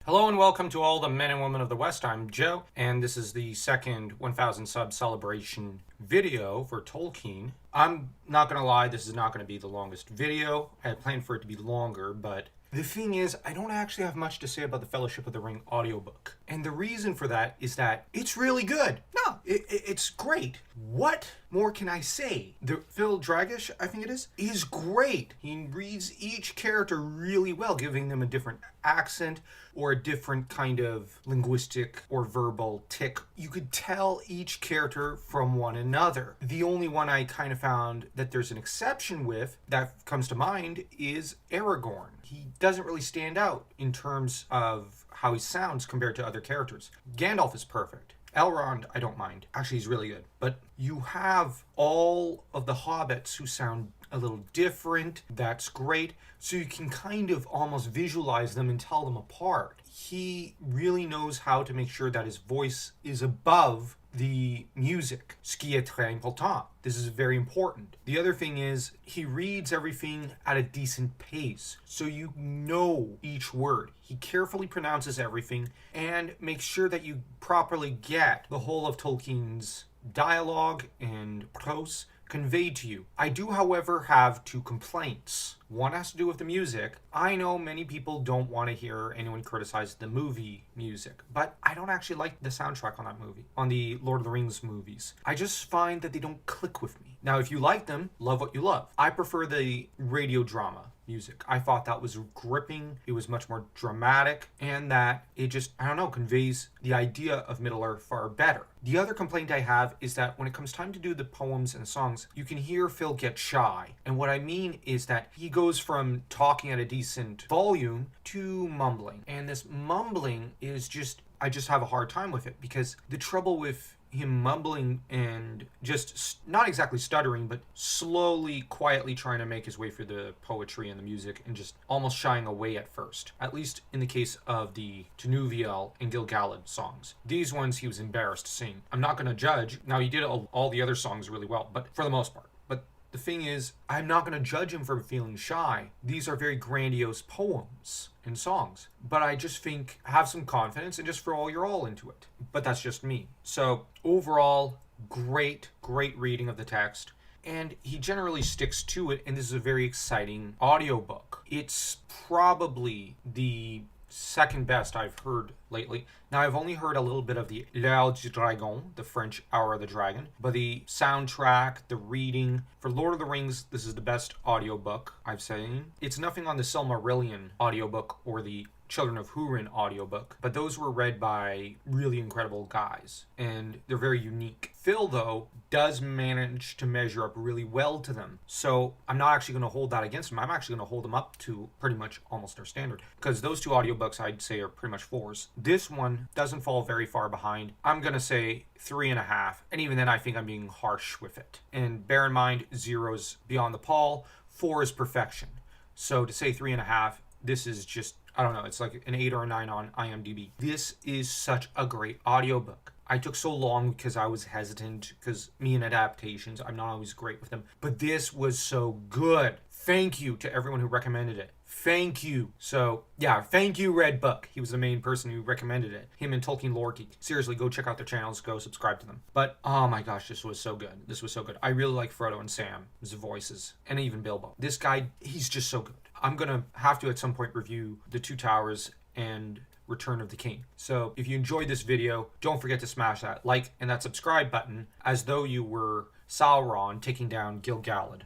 Hello and welcome to all the men and women of the West. I'm Joe, and this is the second 1000 sub celebration video for Tolkien. I'm not going to lie, this is not going to be the longest video. I had planned for it to be longer, but the thing is, I don't actually have much to say about the Fellowship of the Ring audiobook. And the reason for that is that it's really good. No, it's great. What more can I say? The Phil Dragash, I think it is great. He reads each character really well, giving them a different accent or a different kind of linguistic or verbal tick. You could tell each character from one another. The only one I kind of found that there's an exception with that comes to mind is Aragorn. He doesn't really stand out in terms of how he sounds compared to other characters. Gandalf is perfect. Elrond, I don't mind. Actually, he's really good. But you have all of the hobbits who sound a little different. That's great. So you can kind of almost visualize them and tell them apart. He really knows how to make sure that his voice is above the music. Ce qui est très important. This is very important. The other thing is he reads everything at a decent pace, so you know each word. He carefully pronounces everything and makes sure that you properly get the whole of Tolkien's dialogue and prose conveyed to you. I do, however, have two complaints. One has to do with the music. I know many people don't want to hear anyone criticize the movie music, but I don't actually like the soundtrack on that movie, on the Lord of the Rings movies. I just find that they don't click with me. Now, if you like them, love what you love. I prefer the radio drama music. I thought that was gripping, it was much more dramatic, and that it just, I don't know, conveys the idea of Middle-earth far better. The other complaint I have is that when it comes time to do the poems and songs, you can hear Phil get shy. And what I mean is that he goes from talking at a decent volume to mumbling. And this mumbling is just, I just have a hard time with it, because the trouble with him mumbling and just not exactly stuttering, but slowly, quietly trying to make his way through the poetry and the music and just almost shying away at first. At least in the case of the Tinuviel and Gil-galad songs. These ones he was embarrassed to sing. I'm not going to judge. Now, he did all the other songs really well, but for the most part. But the thing is, I'm not going to judge him for feeling shy. These are very grandiose poems and songs. But I just think, have some confidence and just throw your all into it. But that's just me. So overall, great reading of the text. And he generally sticks to it, and this is a very exciting audiobook. It's probably the second best I've heard lately. Now, I've only heard a little bit of the L'Heure du Dragon, the French Hour of the Dragon, but the soundtrack, the reading, for Lord of the Rings, this is the best audiobook I've seen. It's nothing on the Silmarillion audiobook or the Children of Húrin audiobook, but those were read by really incredible guys, and they're very unique. Phil, though, does manage to measure up really well to them, so I'm not actually going to hold that against him. I'm actually going to hold them up to pretty much almost their standard, because those two audiobooks I'd say are pretty much 4s. This one doesn't fall very far behind. I'm going to say 3.5, and even then I think I'm being harsh with it. And bear in mind, 0's beyond the pall, 4 is perfection. So to say 3.5, this is just, I don't know, it's like an 8 or a 9 on IMDb. This is such a great audiobook. I took so long because I was hesitant, because me and adaptations, I'm not always great with them. But this was so good. Thank you to everyone who recommended it. Thank you. So, yeah, thank you, Red Book. He was the main person who recommended it. Him and Tolkien Lore Geek. Seriously, go check out their channels. Go subscribe to them. But, oh my gosh, this was so good. This was so good. I really like Frodo and Sam's voices. And even Bilbo. This guy, he's just so good. I'm going to have to, at some point, review The Two Towers and Return of the King. So if you enjoyed this video, don't forget to smash that like and that subscribe button as though you were Sauron taking down Gil-galad.